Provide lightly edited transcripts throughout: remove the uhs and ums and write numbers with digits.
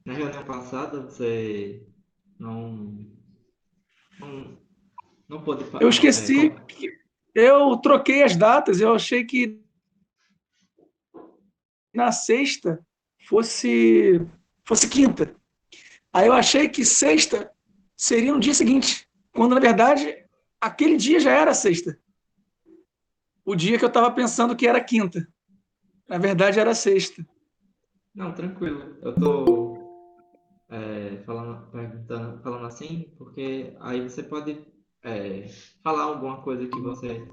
Na reunião passada você não, não, não pôde. Eu esqueci que eu troquei as datas, eu achei que na sexta fosse fosse quinta. Aí eu achei que sexta seria no dia seguinte, quando na verdade aquele dia já era sexta. O dia que eu estava pensando que era quinta, na verdade era sexta. Não, tranquilo. Eu tô falando assim, porque aí você pode é, falar alguma coisa que você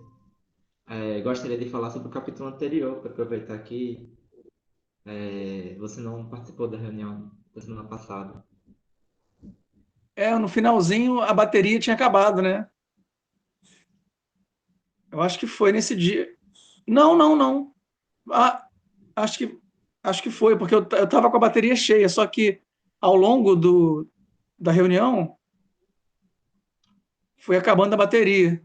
gostaria de falar sobre o capítulo anterior, para aproveitar que você não participou da reunião da semana passada. No finalzinho a bateria tinha acabado, né? Eu acho que foi nesse dia. Não, não, não. Ah, acho que acho que foi, porque eu estava com a bateria cheia, só que ao longo da reunião foi acabando a bateria.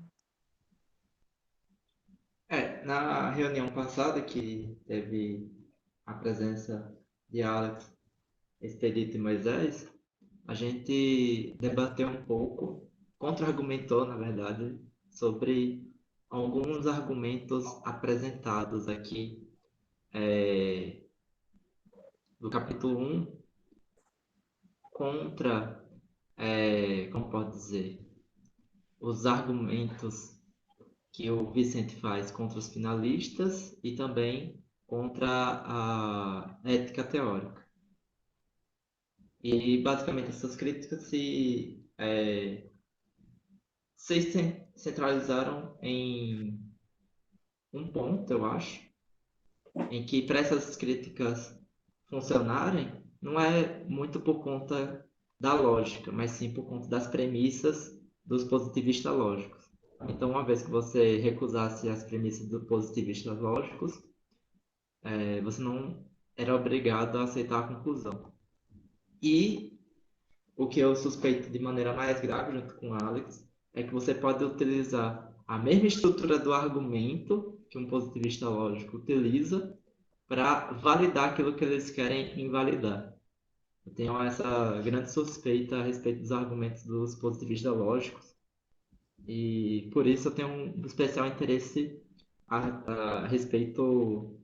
Na reunião passada, que teve a presença de Alex, Expedito e Moisés, a gente debateu um pouco, contra-argumentou, na verdade, sobre alguns argumentos apresentados aqui do capítulo um contra, como pode dizer, os argumentos que o Vicente faz contra os finalistas e também contra a ética teórica. E basicamente essas críticas se centralizaram em um ponto, eu acho, em que para essas críticas funcionarem, não é muito por conta da lógica, mas sim por conta das premissas dos positivistas lógicos. Então, uma vez que você recusasse as premissas dos positivistas lógicos, você não era obrigado a aceitar a conclusão. E o que eu suspeito de maneira mais grave, junto com o Alex, é que você pode utilizar a mesma estrutura do argumento que um positivista lógico utiliza para validar aquilo que eles querem invalidar. Eu tenho essa grande suspeita a respeito dos argumentos dos positivistas lógicos e por isso eu tenho um especial interesse a respeito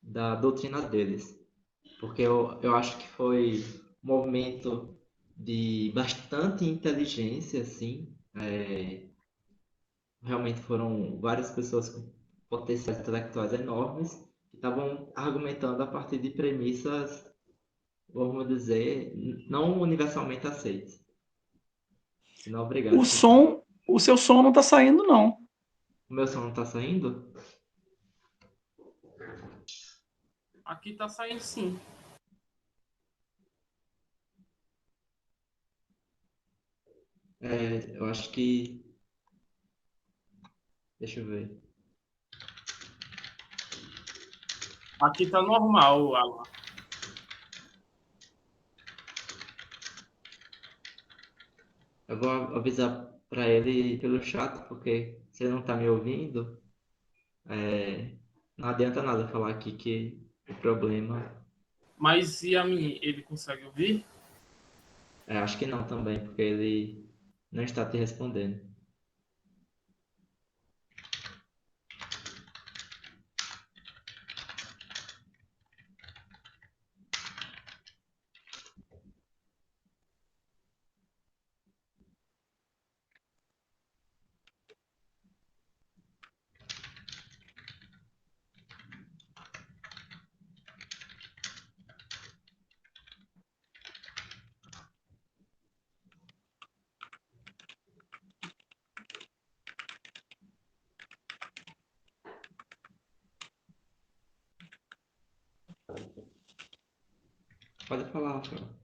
da doutrina deles, porque eu acho que foi um movimento de bastante inteligência, assim. Realmente foram várias pessoas com potenciais intelectuais enormes que estavam argumentando a partir de premissas, vamos dizer, não universalmente aceitas. Se não, obrigado, Chico. O seu som não está saindo, não. O meu som não está saindo? Aqui tá saindo sim. Eu acho que. Deixa eu ver. Aqui tá normal, Alan. Eu vou avisar para ele pelo chat, porque se ele não está me ouvindo, não adianta nada falar aqui que o problema. Mas e a mim? Ele consegue ouvir? Acho que não também, porque ele não está te respondendo. Pode falar, Rafael.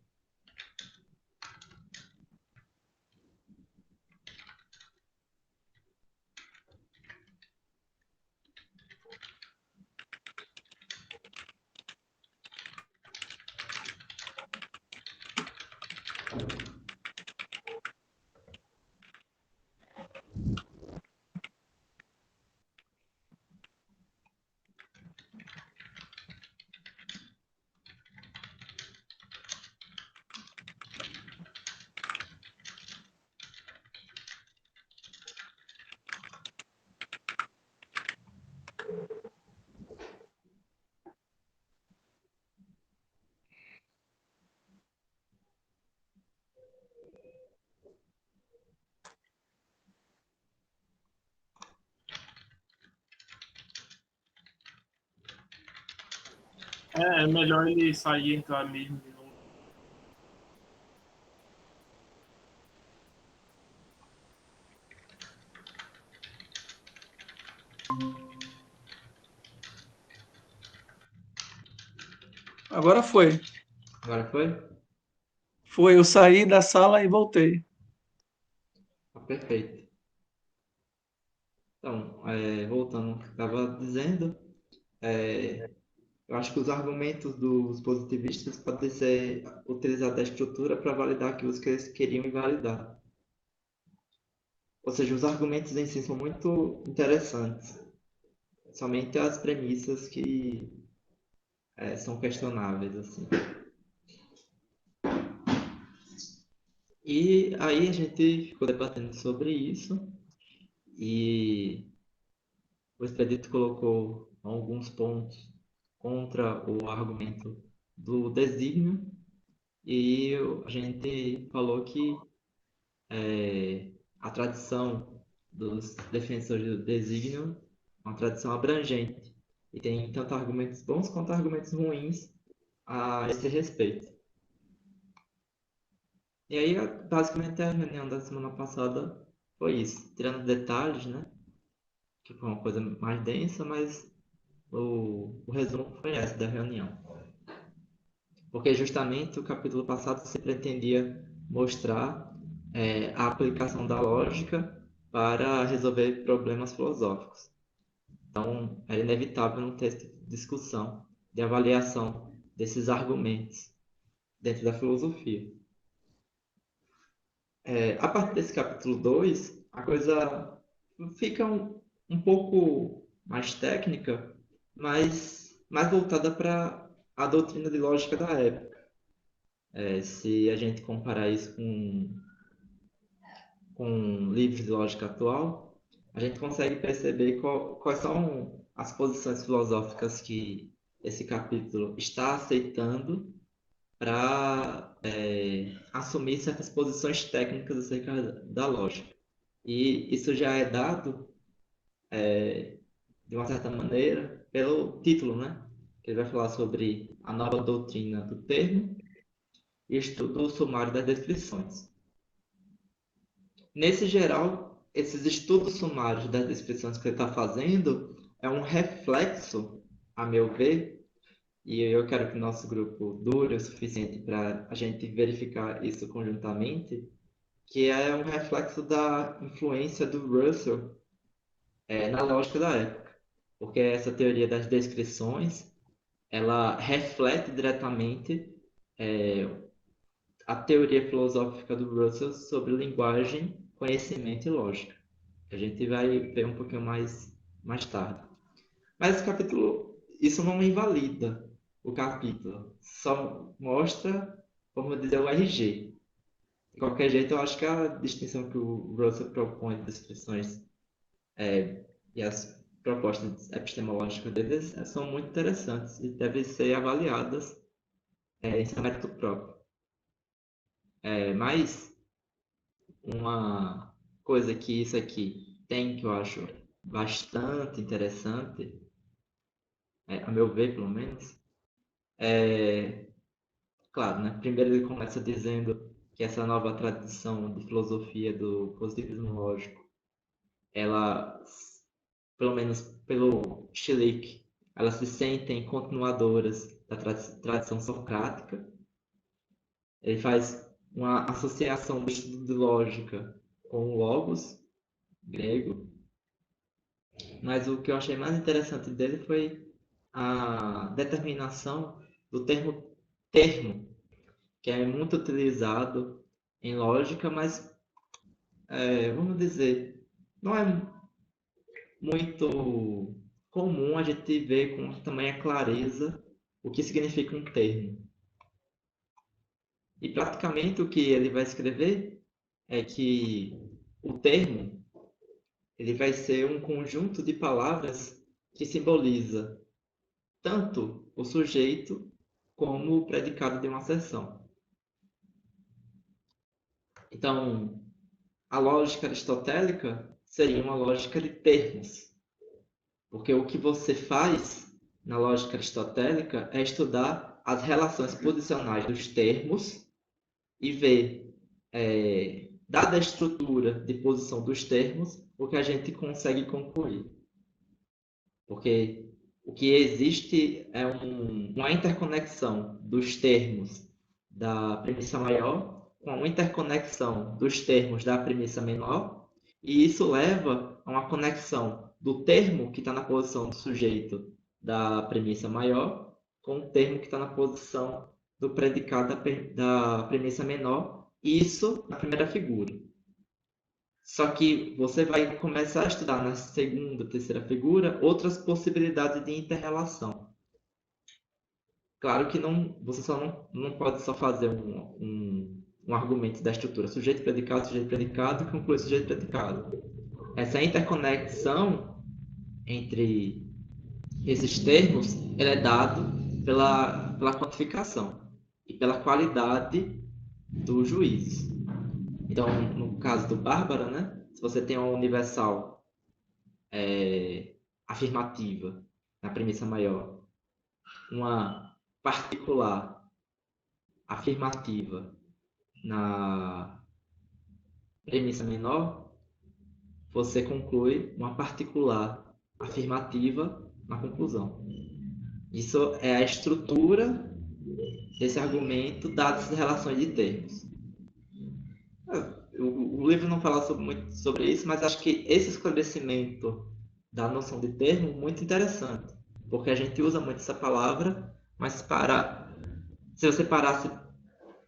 É melhor ele sair e entrar mesmo de novo. Agora foi. Agora foi? Foi, eu saí da sala e voltei. Ah, perfeito. Então, voltando ao que eu estava dizendo, eu acho que os argumentos dos positivistas podem ser utilizados da estrutura para validar aquilo que eles queriam invalidar. Ou seja, os argumentos em si são muito interessantes. Somente as premissas que são questionáveis, assim. E aí a gente ficou debatendo sobre isso e o expedito colocou alguns pontos contra o argumento do desígnio e a gente falou que a tradição dos defensores do desígnio é uma tradição abrangente e tem tanto argumentos bons quanto argumentos ruins a esse respeito. E aí, basicamente, a reunião da semana passada foi isso, tirando detalhes, né? Que foi uma coisa mais densa, mas o resumo foi esse da reunião. Porque justamente o capítulo passado se pretendia mostrar a aplicação da lógica para resolver problemas filosóficos. Então, era inevitável não ter essa discussão de avaliação desses argumentos dentro da filosofia. A partir desse capítulo 2, a coisa fica um pouco mais técnica, mas mais voltada para a doutrina de lógica da época. Se a gente comparar isso com livros de lógica atual, a gente consegue perceber quais são as posições filosóficas que esse capítulo está aceitando para assumir certas posições técnicas acerca da lógica. E isso já é dado, de uma certa maneira, pelo título, né? Que ele vai falar sobre a nova doutrina do termo e estudo sumário das descrições. Nesse geral, esses estudos sumários das descrições que ele está fazendo é um reflexo, a meu ver, e eu quero que o nosso grupo dure o suficiente para a gente verificar isso conjuntamente, que é um reflexo da influência do Russell na lógica da época. Porque essa teoria das descrições, ela reflete diretamente é, a teoria filosófica do Russell sobre linguagem, conhecimento e lógica. A gente vai ver um pouquinho mais tarde. Mas esse capítulo, isso não invalida o capítulo, só mostra, como dizer, o RG. De qualquer jeito, eu acho que a distinção que o Russell propõe de descrições e as propostas epistemológicas deles são muito interessantes e devem ser avaliadas em seu mérito próprio. Mas uma coisa que isso aqui tem que eu acho bastante interessante, a meu ver pelo menos, claro, né? Primeiro ele começa dizendo que essa nova tradição de filosofia do positivismo lógico, ela, pelo menos pelo Schlick, elas se sentem continuadoras da tradição socrática. Ele faz uma associação do estudo de lógica com o logos grego, mas o que eu achei mais interessante dele foi a determinação do termo, que é muito utilizado em lógica, mas vamos dizer, não é muito comum a gente ver com tamanha clareza o que significa um termo. E praticamente o que ele vai escrever é que o termo ele vai ser um conjunto de palavras que simboliza tanto o sujeito como o predicado de uma ação. Então, a lógica aristotélica seria uma lógica de termos, porque o que você faz na lógica aristotélica é estudar as relações posicionais dos termos e ver, dada a estrutura de posição dos termos, o que a gente consegue concluir. Porque o que existe é uma interconexão dos termos da premissa maior com uma interconexão dos termos da premissa menor, e isso leva a uma conexão do termo que está na posição do sujeito da premissa maior com o termo que está na posição do predicado da premissa menor, isso na primeira figura. Só que você vai começar a estudar na segunda, terceira figura outras possibilidades de interrelação. Claro que você só não pode só fazer um argumento da estrutura sujeito, predicado, e concluir sujeito, predicado. Essa interconexão entre esses termos ela é dado pela quantificação e pela qualidade do juízo. Então, no caso do Bárbara, né? Se você tem uma universal afirmativa na premissa maior, uma particular afirmativa na premissa menor, você conclui uma particular afirmativa na conclusão. Isso é a estrutura desse argumento dadas as relações de termos. O livro não fala muito sobre isso, mas acho que esse esclarecimento da noção de termo é muito interessante, porque a gente usa muito essa palavra, mas se você parasse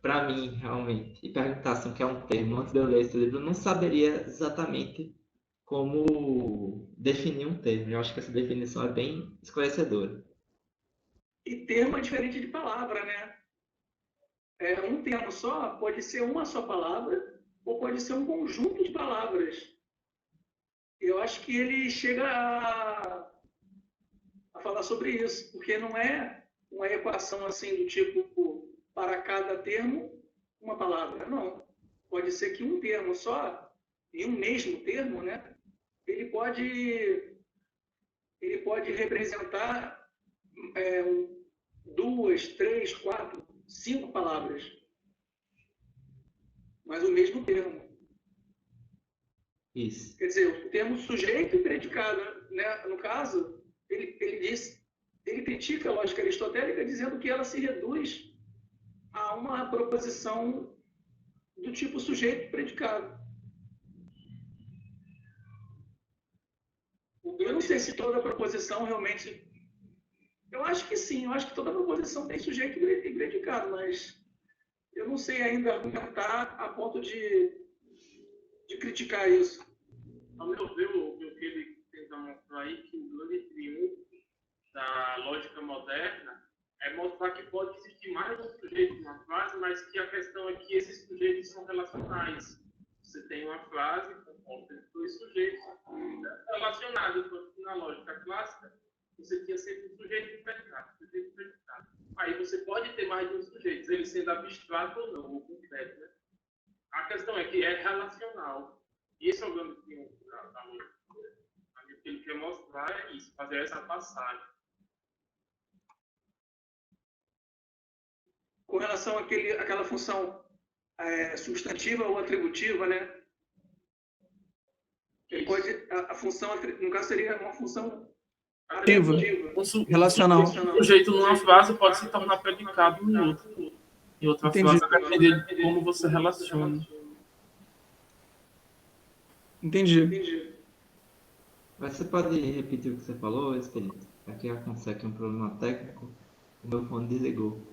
para mim, realmente, e perguntasse o que é um termo antes de eu ler esse livro, eu não saberia exatamente como definir um termo. Eu acho que essa definição é bem esclarecedora. E termo é diferente de palavra, né? Um termo só pode ser uma só palavra ou pode ser um conjunto de palavras. Eu acho que ele chega a falar sobre isso, porque não é uma equação assim do tipo, para cada termo, uma palavra. Não. Pode ser que um termo só, e um mesmo termo, né? Ele pode representar 2, 3, 4, 5 palavras, mas o mesmo termo. Isso. Quer dizer, o termo sujeito e predicado, né? No caso, ele critica a lógica aristotélica dizendo que ela se reduz a uma proposição do tipo sujeito e predicado. Eu não sei se toda proposição realmente... Eu acho que sim, eu acho que toda proposição tem sujeito e predicado, mas eu não sei ainda argumentar a ponto de criticar isso. Ao meu ver, o que ele tenta mostrar aí, que o grande triunfo da lógica moderna é mostrar que pode existir mais de um sujeito numa frase, mas que a questão é que esses sujeitos são relacionais. Você tem uma frase composta de dois sujeitos relacionados, enquanto que na lógica clássica você tinha sempre um sujeito e predicado. Aí você pode ter mais de um sujeito, ele sendo abstrato ou não, ou concreto, né? A questão é que é relacional. E esse é o grande triunfo da lógica. O que ele quer mostrar é isso, fazer essa passagem. Com relação àquela função substantiva ou atributiva, né? A função, no caso, seria uma função atributiva, relacional. Um sujeito numa frase pode se tornar predicado em outra frase, a depender de como você relaciona. Entendi. Mas você pode repetir o que você falou, Espírito? Aqui acontece um problema técnico, o meu fone desligou.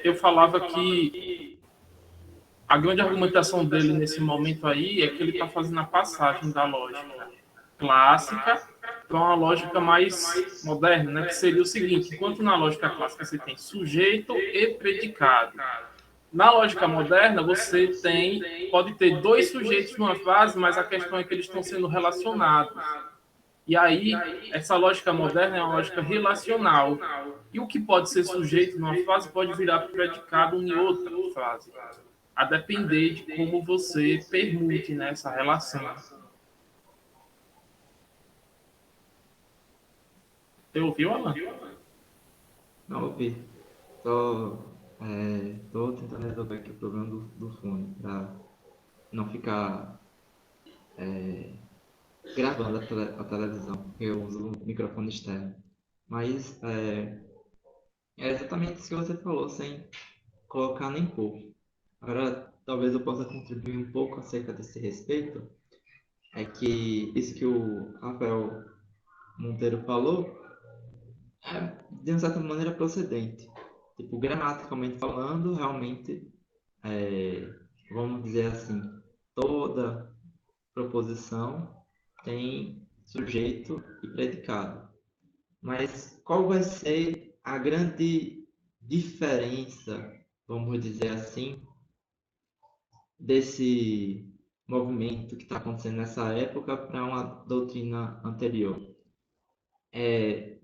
Eu falava que a grande argumentação dele nesse momento aí é que ele está fazendo a passagem da lógica clássica para uma lógica mais moderna, né? Que seria o seguinte: enquanto na lógica clássica você tem sujeito e predicado, na lógica moderna você pode ter dois sujeitos numa frase, mas a questão é que eles estão sendo relacionados. E aí, essa lógica moderna é uma lógica relacional. E o que pode ser sujeito numa frase pode virar predicado em outra frase, a depender de como você permute, né, essa relação. Você ouviu, Alan? Não ouvi. Só tô tentando resolver aqui o problema do fone, para não ficar gravando a televisão, porque eu uso o microfone externo. Mas é exatamente isso que você falou, sem colocar nem pôr. Agora, talvez eu possa contribuir um pouco acerca desse respeito, é que isso que o Rafael Monteiro falou é, de uma certa maneira, procedente. Tipo, gramaticalmente falando, realmente, vamos dizer assim, toda proposição tem sujeito e predicado. Mas qual vai ser a grande diferença, vamos dizer assim, desse movimento que está acontecendo nessa época para uma doutrina anterior? É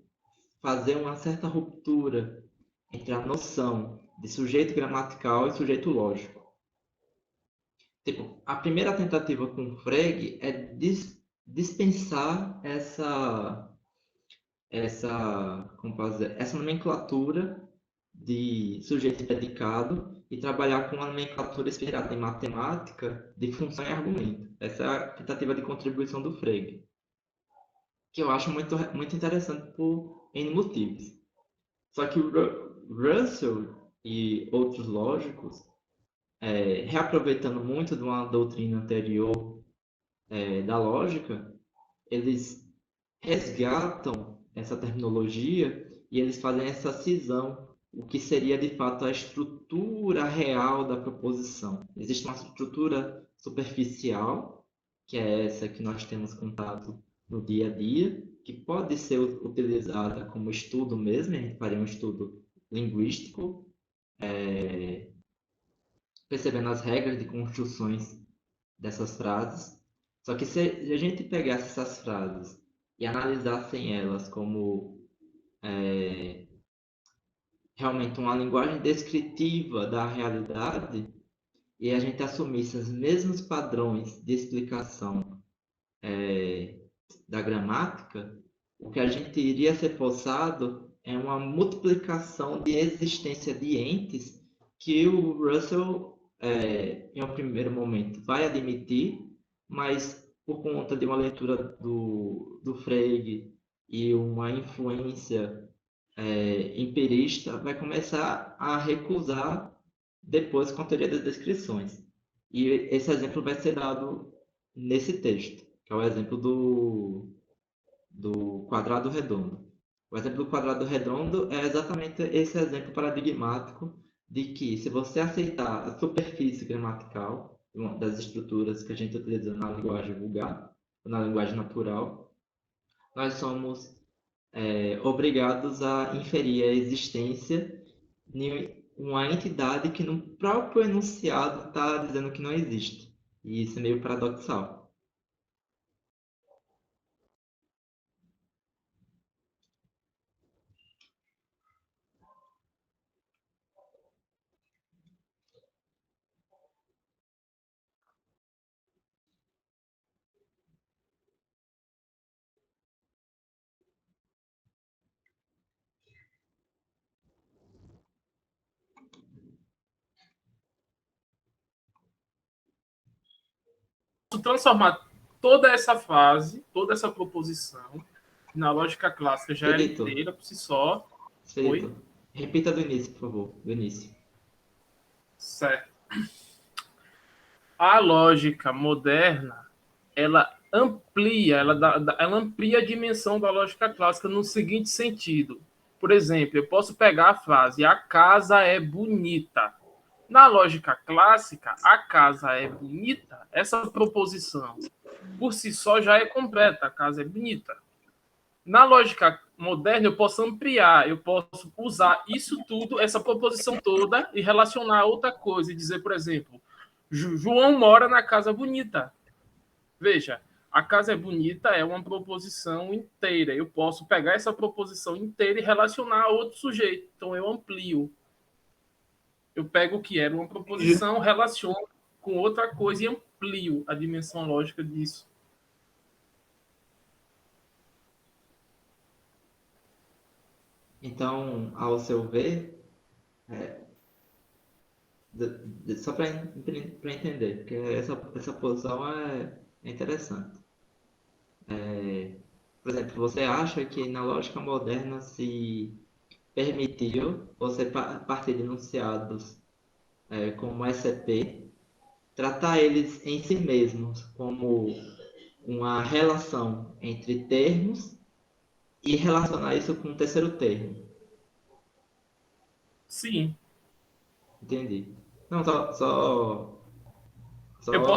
fazer uma certa ruptura entre a noção de sujeito gramatical e sujeito lógico. Tipo, a primeira tentativa com Frege é dispensar como posso dizer, essa nomenclatura de sujeito e predicado e trabalhar com uma nomenclatura inspirada em matemática de função e argumento. Essa é a tentativa de contribuição do Frege, que eu acho muito interessante por N motivos. Só que o Russell e outros lógicos, reaproveitando muito de uma doutrina anterior da lógica, eles resgatam essa terminologia e eles fazem essa cisão, o que seria de fato a estrutura real da proposição. Existe uma estrutura superficial, que é essa que nós temos contato no dia a dia, que pode ser utilizada como estudo mesmo, a gente faria um estudo linguístico, percebendo as regras de construções dessas frases. Só que se a gente pegasse essas frases e analisassem elas como realmente uma linguagem descritiva da realidade, e a gente assumisse os mesmos padrões de explicação da gramática, o que a gente iria ser forçado é uma multiplicação de existência de entes que o Russell, em um primeiro momento, vai admitir, mas por conta de uma leitura do Frege e uma influência empirista, vai começar a recusar depois com a teoria das descrições. E esse exemplo vai ser dado nesse texto, que é o exemplo do quadrado redondo. O exemplo do quadrado redondo é exatamente esse exemplo paradigmático de que, se você aceitar a superfície gramatical das estruturas que a gente utiliza na linguagem vulgar, na linguagem natural, nós somos obrigados a inferir a existência de uma entidade que no próprio enunciado está dizendo que não existe. E isso é meio paradoxal. Transformar toda essa fase, toda essa proposição, na lógica clássica já era Felipe, inteira por si só. Felipe, Foi repita do início, por favor. Do início. certo. A lógica moderna, ela amplia, ela amplia a dimensão da lógica clássica no seguinte sentido. Por exemplo, eu posso pegar a frase: a casa é bonita. Na lógica clássica, a casa é bonita, essa proposição por si só já é completa, a casa é bonita. Na lógica moderna, eu posso ampliar, eu posso usar isso tudo, essa proposição toda, e relacionar a outra coisa, e dizer, por exemplo, João mora na casa bonita. Veja, a casa é bonita é uma proposição inteira. Eu posso pegar essa proposição inteira e relacionar a outro sujeito. Então, eu amplio. Eu pego o que era uma proposição, relaciono com outra coisa e amplio a dimensão lógica disso. Então, ao seu ver, só para entender, porque essa posição é interessante. Por exemplo, você acha que na lógica moderna se permitiu você partir de enunciados como SCP, tratar eles em si mesmos como uma relação entre termos e relacionar isso com um terceiro termo. Sim. Entendi. Não, só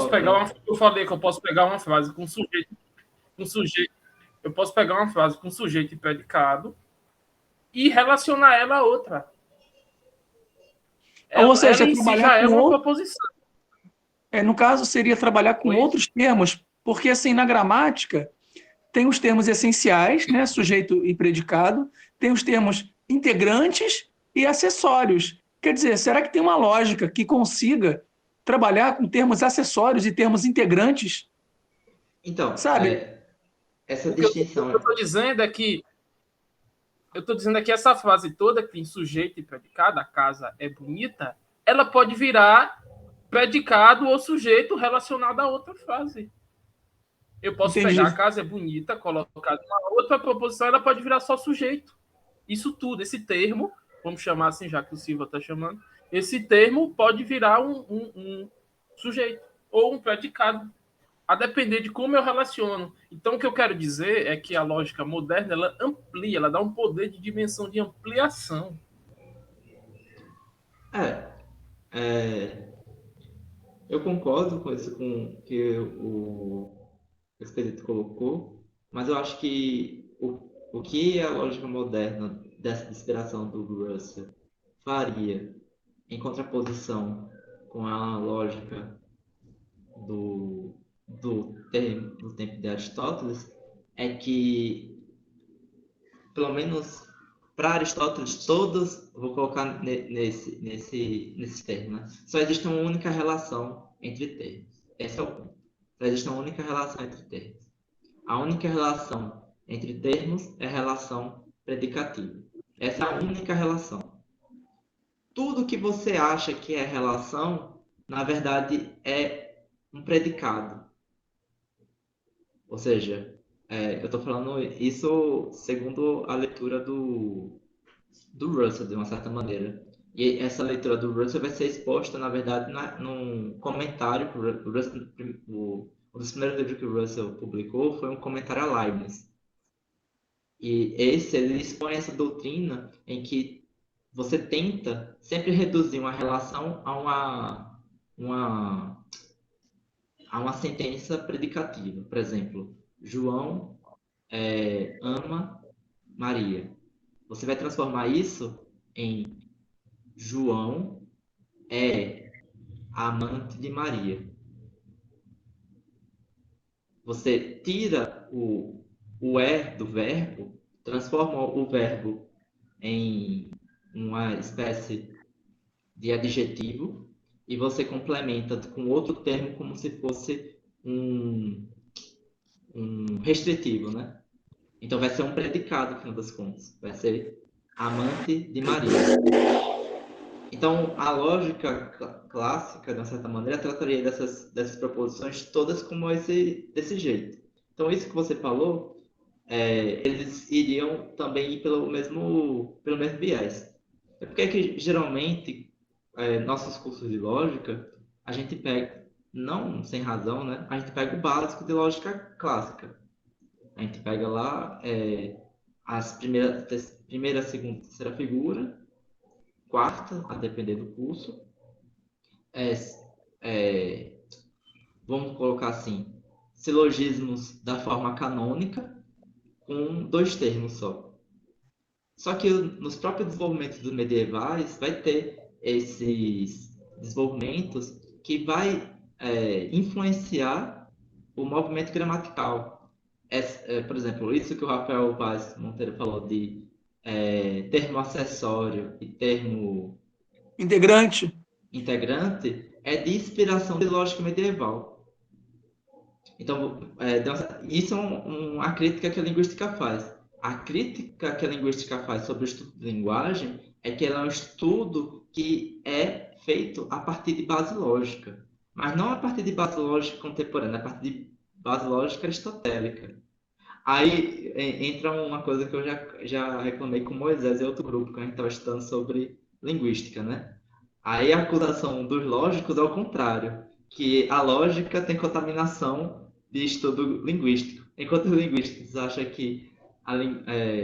para. Eu falei que eu posso pegar uma frase com sujeito, eu posso pegar uma frase com sujeito e predicado e relacionar ela a outra. Ou Ela seja, em si trabalhar já é com uma outro, proposição. no caso, seria trabalhar com Oi? outros termos, porque assim, na gramática, tem os termos essenciais, né, sujeito e predicado, tem os termos integrantes e acessórios. Quer dizer, será que tem uma lógica que consiga trabalhar com termos acessórios e termos integrantes, Então, sabe? essa O que eu distinção. estou dizendo é que essa frase toda que tem sujeito e predicado, a casa é bonita, ela pode virar predicado ou sujeito relacionado a outra frase. Eu posso pegar a Entendi. casa é bonita, colocar uma outra proposição, ela pode virar só sujeito. Isso tudo, esse termo, vamos chamar assim, já que o Silva está chamando, esse termo pode virar um sujeito ou um predicado, a depender de como eu relaciono. Então, o que eu quero dizer é que a lógica moderna, ela amplia, ela dá um poder de dimensão de ampliação. É, é, eu concordo com isso com que o Expedito colocou, mas eu acho que o que a lógica moderna dessa inspiração do Russell faria em contraposição com a lógica do tempo de Aristóteles é que, pelo menos para Aristóteles, todos, vou colocar nesse termo, né? Só existe uma única relação entre termos. Esse é o ponto. Só existe uma única relação entre termos. A única relação entre termos é a relação predicativa. Essa é a única relação. Tudo que você acha que é relação, na verdade, é um predicado. Ou seja, eu estou falando isso segundo a leitura do Russell, de uma certa maneira. E essa leitura do Russell vai ser exposta, na verdade, num comentário que o Russell, um dos primeiros livros que o Russell publicou foi um comentário a Leibniz. E ele expõe essa doutrina em que você tenta sempre reduzir uma relação uma, a uma sentença predicativa. Por exemplo, João ama Maria. Você vai transformar isso em João é amante de Maria. Você tira o do verbo, transforma o verbo em uma espécie de adjetivo e você complementa com outro termo como se fosse um restritivo, né? Então vai ser um predicado, no final das contas. Vai ser amante de Maria. Então, a lógica clássica, de uma certa maneira, trataria dessas proposições todas como desse jeito. Então, isso que você falou, eles iriam também ir pelo mesmo viés. É porque que, geralmente, nossos cursos de lógica, a gente pega, não sem razão, né? A gente pega o básico de lógica clássica. A gente pega lá as primeira, segunda, terceira figura, quarta, a depender do curso. É, é, vamos colocar assim, silogismos da forma canônica, com dois termos só. Só que nos próprios desenvolvimentos dos medievais vai ter esses desenvolvimentos que vai influenciar o movimento gramatical. Por exemplo, isso que o Rafael Vaz Monteiro falou de termo acessório e termo Integrante. integrante é de inspiração de lógica medieval. Então, isso é uma crítica que a linguística faz. A crítica que a linguística faz sobre o estudo de linguagem é que ela é um estudo que é feito a partir de base lógica, mas não a partir de base lógica contemporânea, a partir de base lógica aristotélica. Aí entra uma coisa que eu já reclamei com Moisés e outro grupo, que a gente estava estudando sobre linguística, né? Aí a acusação dos lógicos é o contrário, que a lógica tem contaminação de estudo linguístico, enquanto os linguísticos acham que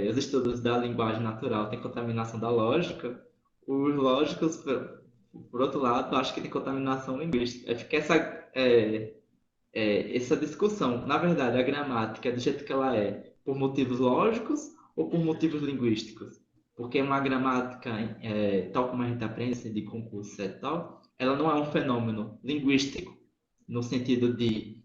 os estudos da linguagem natural têm contaminação da lógica, os lógicos, por outro lado, acham que tem contaminação linguística. Aí fica essa discussão. Na verdade, a gramática, do jeito que ela é, por motivos lógicos ou por motivos linguísticos? Porque uma gramática, tal como a gente aprende, assim, de concurso e tal, ela não é um fenômeno linguístico, no sentido de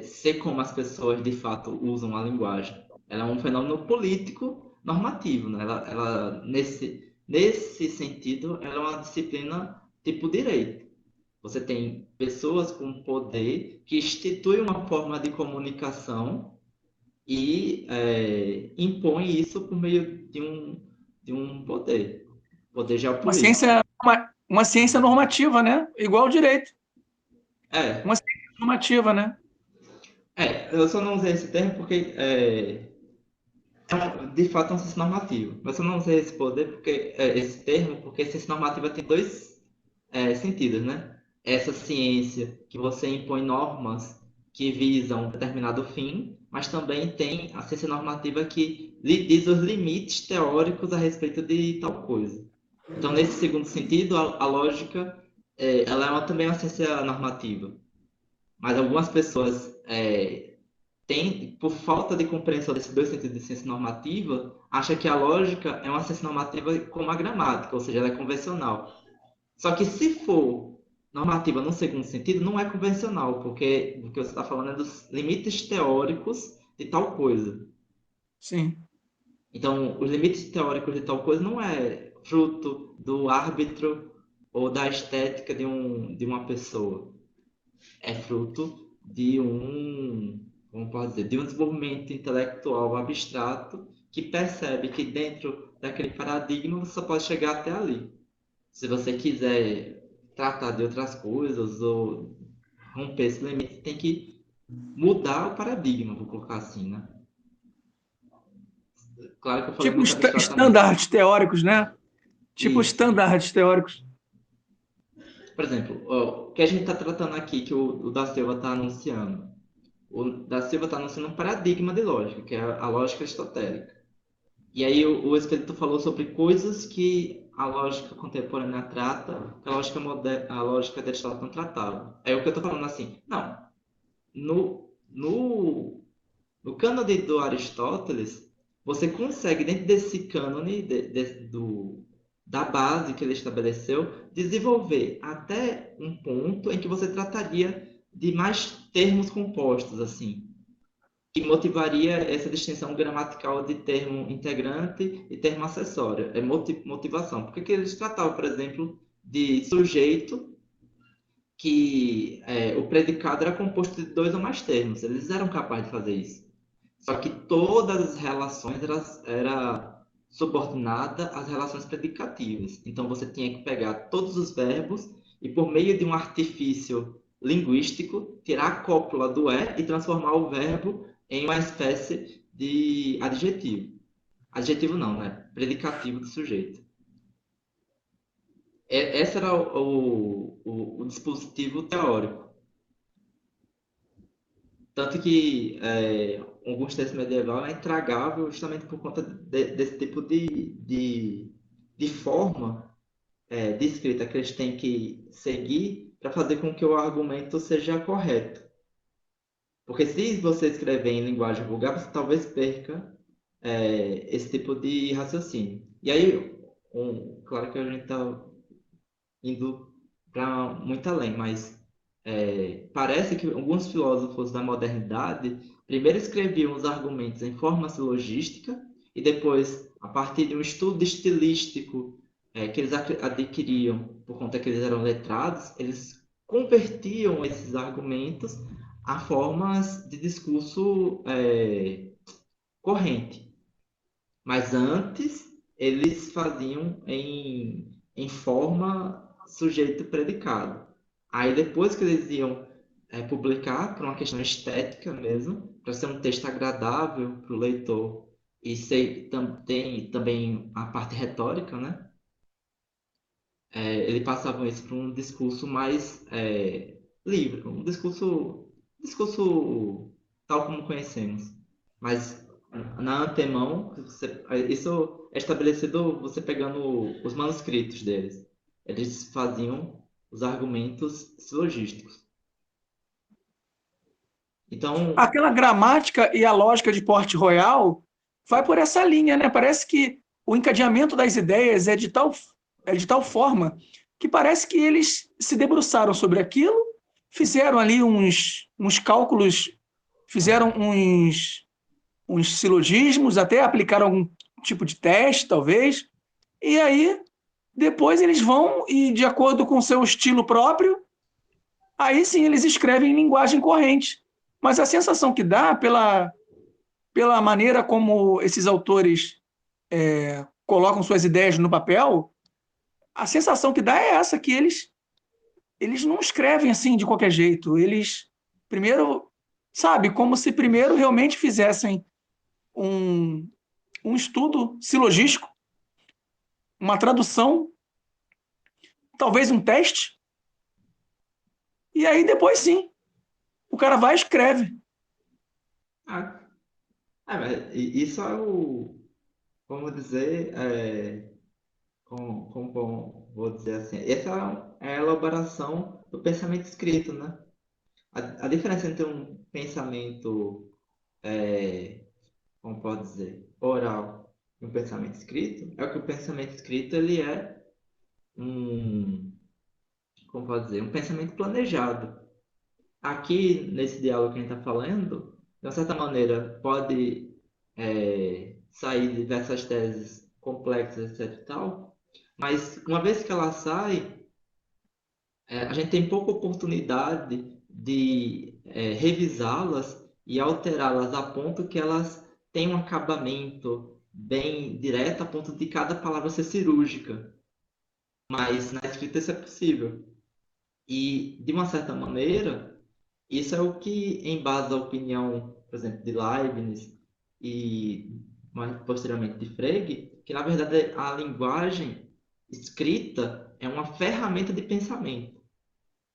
ser como as pessoas de fato usam a linguagem. Ela é um fenômeno político normativo, né? Nesse sentido, ela é uma disciplina tipo direito. Você tem pessoas com poder que instituem uma forma de comunicação e impõe isso por meio de um poder Uma geopolítico. ciência, uma ciência normativa, né? Igual ao direito. É, Uma ciência normativa, né? eu só não usei esse termo porque de fato é um ciência normativo. Mas eu não usei esse termo porque ciência normativa tem dois sentidos, né? Essa ciência que você impõe normas que visam um determinado fim, mas também tem a ciência normativa que lhe diz os limites teóricos a respeito de tal coisa. Então, nesse segundo sentido, a lógica ela também uma ciência normativa. Mas algumas pessoas têm, por falta de compreensão desses dois sentidos de ciência normativa, acham que a lógica é uma ciência normativa como a gramática, ou seja, ela é convencional. Só que se for normativa no segundo sentido, não é convencional, porque o que você está falando é dos limites teóricos de tal coisa. Sim. Então, os limites teóricos de tal coisa não é fruto do árbitro ou da estética de uma pessoa. É fruto como posso dizer, de um desenvolvimento intelectual abstrato que percebe que dentro daquele paradigma você só pode chegar até ali. Se você quiser tratar de outras coisas ou romper esse limite, tem que mudar o paradigma, vou colocar assim, né? Claro que eu falei Tipo muito abstratamente. estándares teóricos, né? Tipo Isso. estándares teóricos. Por exemplo, o que a gente está tratando aqui, que o da Silva está anunciando. O da Silva está anunciando um paradigma de lógica, que é a lógica aristotélica. E aí o Espírito falou sobre coisas que a lógica contemporânea trata, que a lógica de Aristóteles não tratava. É o que eu estou falando assim. Não, no, no cânone do Aristóteles, você consegue, dentro desse cânone da base que ele estabeleceu, desenvolver até um ponto em que você trataria de mais termos compostos, assim, que motivaria essa distinção gramatical de termo integrante e termo acessório. É motivação. Porque eles tratavam, por exemplo, de sujeito que o predicado era composto de dois ou mais termos. Eles eram capazes de fazer isso. Só que todas as relações eram subordinadas às relações predicativas. Então você tinha que pegar todos os verbos e, por meio de um artifício linguístico, tirar a cópula do e transformar o verbo em uma espécie de adjetivo. Adjetivo não, né? Predicativo do sujeito. Esse era o dispositivo teórico. Tanto que alguns textos medievais é intragável justamente por conta desse tipo de forma de escrita que eles têm que seguir para fazer com que o argumento seja correto. Porque se você escrever em linguagem vulgar, você talvez perca esse tipo de raciocínio. E aí, claro que a gente está indo para muito além, mas parece que alguns filósofos da modernidade primeiro escreviam os argumentos em forma silogística e depois, a partir de um estudo estilístico que eles adquiriam por conta que eles eram letrados, eles convertiam esses argumentos a formas de discurso corrente. Mas antes, eles faziam em forma sujeito-predicado. Aí depois que eles iam publicar, por uma questão estética mesmo, para ser um texto agradável para o leitor, e tem também a parte retórica, né? Eles passavam isso para um discurso mais livre, um discurso tal como conhecemos. Mas na antemão, isso é estabelecido você pegando os manuscritos deles. Eles faziam os argumentos silogísticos. Então, Aquela gramática e a lógica de Port Royal vai por essa linha, né? Parece que o encadeamento das ideias é de tal forma que parece que eles se debruçaram sobre aquilo, fizeram ali uns cálculos, fizeram uns silogismos, até aplicaram algum tipo de teste, talvez, e aí depois eles vão e, de acordo com seu estilo próprio, aí sim eles escrevem em linguagem corrente. Mas a sensação que dá pela maneira como esses autores colocam suas ideias no papel, a sensação que dá é essa, que eles não escrevem assim de qualquer jeito. Eles primeiro, sabe, como se primeiro realmente fizessem um, um estudo silogístico, uma tradução, talvez um teste, e aí depois sim, o cara vai e escreve. ah, mas isso é vamos dizer, vou dizer assim, essa é a elaboração do pensamento escrito, né? A diferença entre um pensamento, como pode dizer, oral e um pensamento escrito é que o pensamento escrito ele é um, como pode dizer, um pensamento planejado. Aqui, nesse diálogo que a gente está falando, de uma certa maneira, pode sair diversas teses complexas, etc. e tal, mas uma vez que ela sai, a gente tem pouca oportunidade de revisá-las e alterá-las a ponto que elas tenham um acabamento bem direto, a ponto de cada palavra ser cirúrgica. Mas na escrita isso é possível. E, de uma certa maneira, isso é o que embasa a opinião, por exemplo, de Leibniz e mais posteriormente de Frege, que na verdade a linguagem escrita é uma ferramenta de pensamento.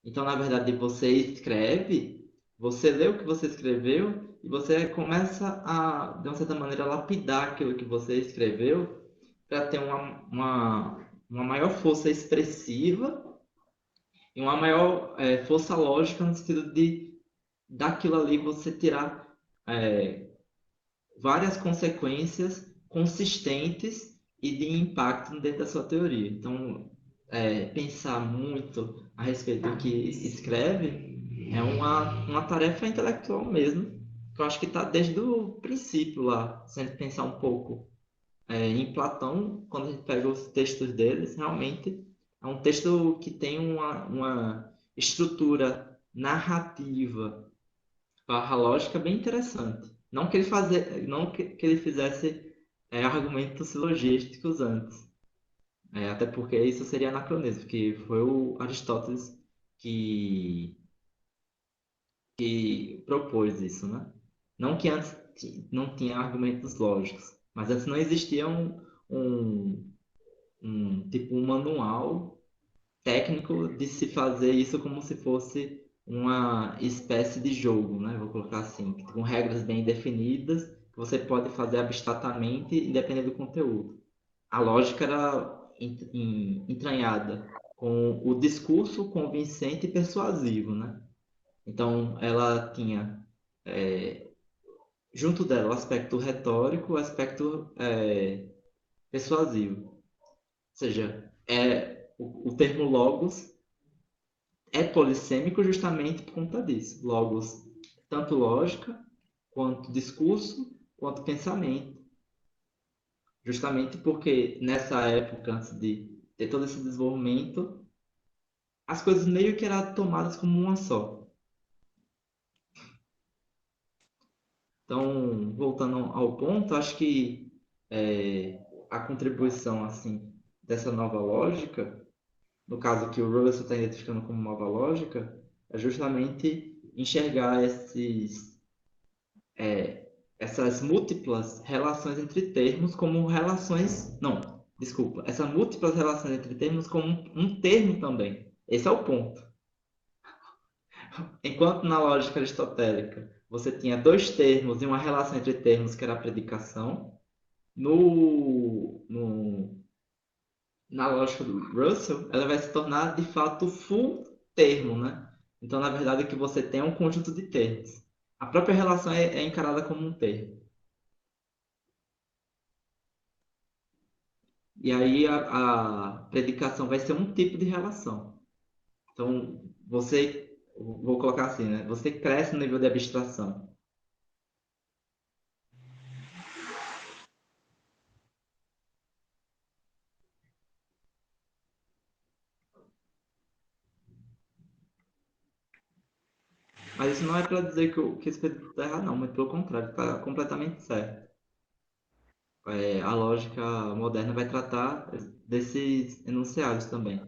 Então, na verdade, você escreve, você lê o que você escreveu e você começa a, de uma certa maneira, lapidar aquilo que você escreveu para ter uma maior força expressiva e uma maior força lógica no sentido de daquilo ali você tirar é, várias consequências consistentes e de impacto dentro da sua teoria. Então, pensar muito a respeito do que escreve é uma tarefa intelectual mesmo, que eu acho que está desde o princípio lá, se a gente pensar um pouco em Platão, quando a gente pega os textos deles, realmente é um texto que tem uma estrutura narrativa barra lógica bem interessante. Não que ele fizesse argumentos silogísticos antes, até porque isso seria anacronismo, porque foi o Aristóteles que, que propôs isso, né? Não que antes não tinha argumentos lógicos, mas antes não existia um, tipo um manual técnico de se fazer isso como se fosse uma espécie de jogo, né? Vou colocar assim, com regras bem definidas, que você pode fazer abstratamente, independente do conteúdo. A lógica era entranhada com o discurso convincente e persuasivo, né? Então, ela tinha junto dela o aspecto retórico, o aspecto persuasivo. Ou seja, o termo logos é polissêmico justamente por conta disso. Logos, tanto lógica, quanto discurso, quanto pensamento. Justamente porque nessa época, antes de ter todo esse desenvolvimento, as coisas meio que eram tomadas como uma só. Então, voltando ao ponto, acho que a contribuição assim dessa nova lógica, no caso que o Russell está identificando como nova lógica, é justamente enxergar essas múltiplas relações entre termos como relações. Não, desculpa. Essas múltiplas relações entre termos como um termo também. Esse é o ponto. Enquanto na lógica aristotélica você tinha dois termos e uma relação entre termos que era a predicação, na lógica do Russell, ela vai se tornar de fato full termo, né? Então, na verdade, o que você tem é um conjunto de termos. A própria relação é encarada como um termo. E aí a predicação vai ser um tipo de relação. Então, vou colocar assim, né? Você cresce no nível de abstração. Mas isso não é para dizer que esse Pedro está errado, não. Muito pelo contrário, está completamente certo. A lógica moderna vai tratar desses enunciados também.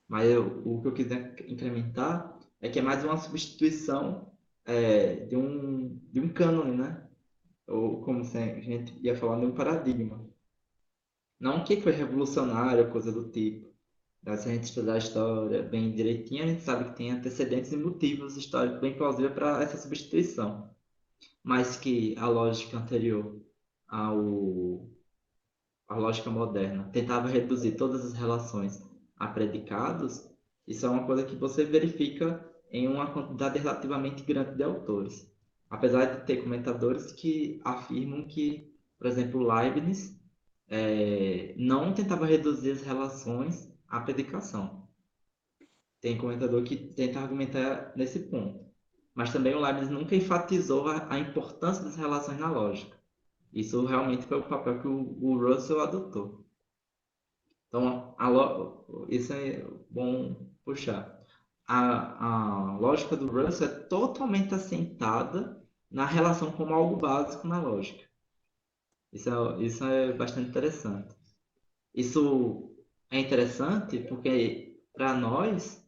Mas o que eu quiser incrementar é que é mais uma substituição de um cânone, né? Ou como se a gente ia falar, de um paradigma. Não que foi revolucionário, coisa do tipo. Se a gente estudar a história bem direitinho, a gente sabe que tem antecedentes e motivos históricos bem plausíveis para essa substituição. Mas que a lógica anterior ao, à lógica moderna tentava reduzir todas as relações a predicados, isso é uma coisa que você verifica em uma quantidade relativamente grande de autores. Apesar de ter comentadores que afirmam que, por exemplo, Leibniz não tentava reduzir as relações à predicação. Tem comentador que tenta argumentar nesse ponto. Mas também o Leibniz nunca enfatizou a importância das relações na lógica. Isso realmente foi o papel que o Russell adotou. Então, isso é bom puxar. A lógica do Russell é totalmente assentada na relação como algo básico na lógica. Isso é bastante interessante. Isso é interessante porque, para nós,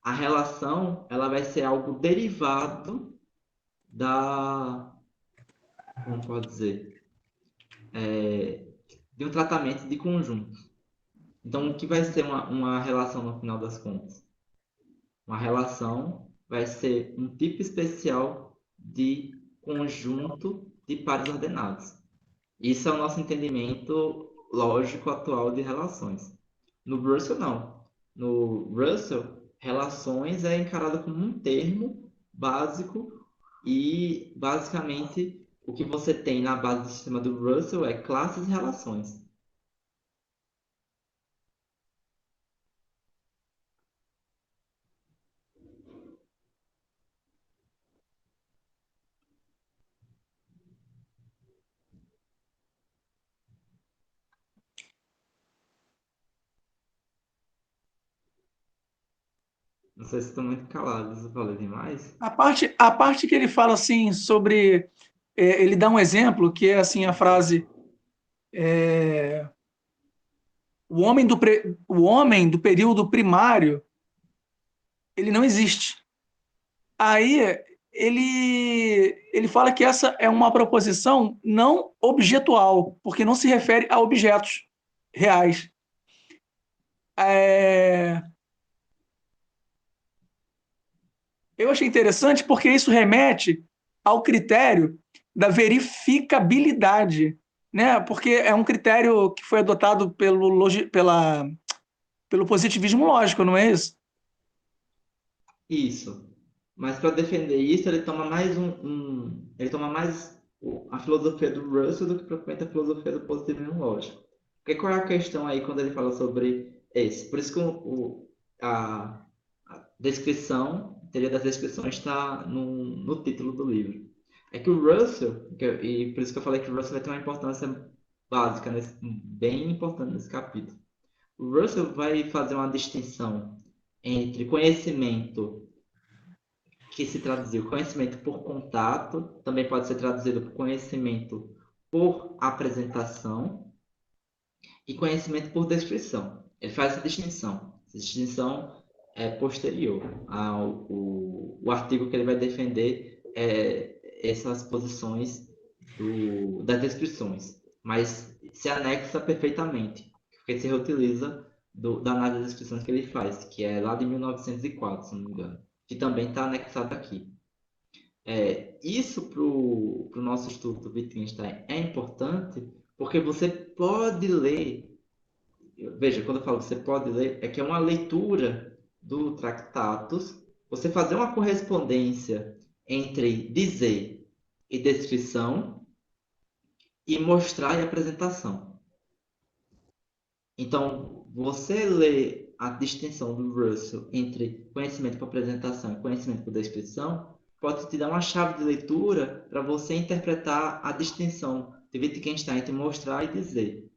a relação ela vai ser algo derivado como pode dizer, de um tratamento de conjunto. Então, o que vai ser uma relação no final das contas? Uma relação vai ser um tipo especial de conjunto de pares ordenados. Isso é o nosso entendimento lógico atual de relações. No Russell, não. No Russell, relações é encarado como um termo básico e, basicamente, o que você tem na base do sistema do Russell é classes e relações. Não sei se estão muito calados, eu falei demais. A parte que ele fala assim sobre. Ele dá um exemplo que é assim a frase: o homem do período primário ele não existe. Aí ele fala que essa é uma proposição não objetual, porque não se refere a objetos reais. É, eu achei interessante porque isso remete ao critério da verificabilidade, né? Porque é um critério que foi adotado pelo positivismo lógico, não é isso? Isso. Mas para defender isso, ele toma mais ele toma mais a filosofia do Russell do que propriamente a filosofia do positivismo lógico. Porque qual é a questão aí quando ele fala sobre esse? Por isso que a descrição, a teoria das descrições está no título do livro. É que o Russell, e por isso que eu falei que o Russell vai ter uma importância básica, bem importante nesse capítulo. O Russell vai fazer uma distinção entre conhecimento que se traduziu conhecimento por contato, também pode ser traduzido por conhecimento por apresentação e conhecimento por descrição. Ele faz essa distinção. Essa distinção é posterior ao o artigo que ele vai defender essas posições das descrições, mas se anexa perfeitamente, porque se reutiliza da análise das descrições que ele faz, que é lá de 1904, se não me engano, que também está anexado aqui. Isso para o nosso estudo do Wittgenstein é importante, porque você pode ler, veja, quando eu falo você pode ler, é que é uma leitura do Tractatus, você fazer uma correspondência entre dizer e descrição, e mostrar e apresentação. Então, você lê a distinção do Russell entre conhecimento por apresentação e conhecimento por descrição, pode te dar uma chave de leitura para você interpretar a distinção de Wittgenstein entre mostrar e dizer.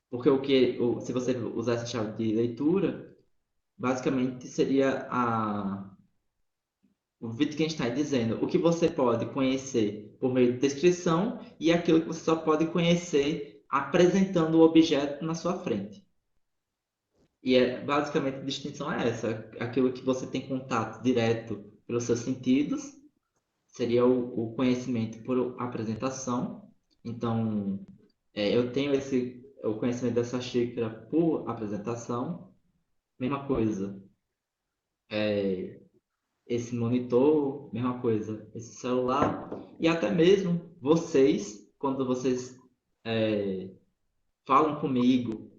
Porque se você usar essa chave de leitura, basicamente seria o Wittgenstein dizendo o que você pode conhecer por meio de descrição e aquilo que você só pode conhecer apresentando o objeto na sua frente. E basicamente a distinção é essa: aquilo que você tem contato direto pelos seus sentidos seria o conhecimento por apresentação. Então, eu tenho o conhecimento dessa xícara por apresentação. Mesma coisa. Esse monitor, mesma coisa, esse celular, e até mesmo vocês, quando vocês falam comigo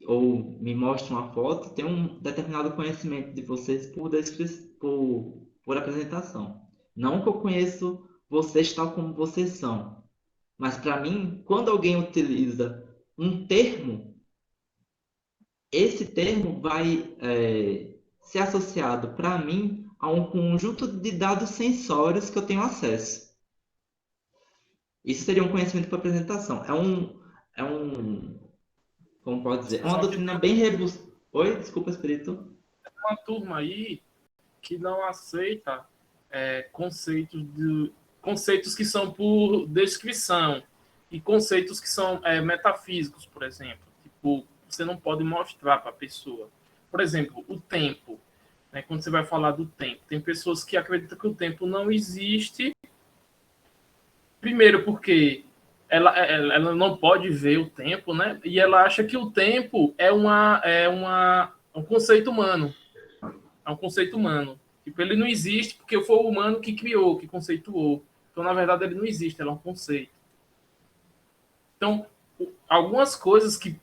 ou me mostram uma foto, tem um determinado conhecimento de vocês por apresentação. Não que eu conheço vocês tal como vocês são, mas para mim, quando alguém utiliza um termo, esse termo vai ser associado para mim a um conjunto de dados sensórios que eu tenho acesso. Isso seria um conhecimento para apresentação. Como pode dizer, é uma Só que doutrina bem robusta. Oi, desculpa, Espírito. tem uma turma aí que não aceita conceitos que são por descrição e conceitos que são metafísicos, por exemplo. Tipo, você não pode mostrar para a pessoa. Por exemplo, o tempo. Né? Quando você vai falar do tempo, tem pessoas que acreditam que o tempo não existe. Primeiro, porque ela não pode ver o tempo, né? E ela acha que o tempo é um conceito humano. É um conceito humano. Tipo, ele não existe porque foi o humano que criou, que conceituou. Então, na verdade, ele não existe, ele é um conceito. Então, algumas coisas que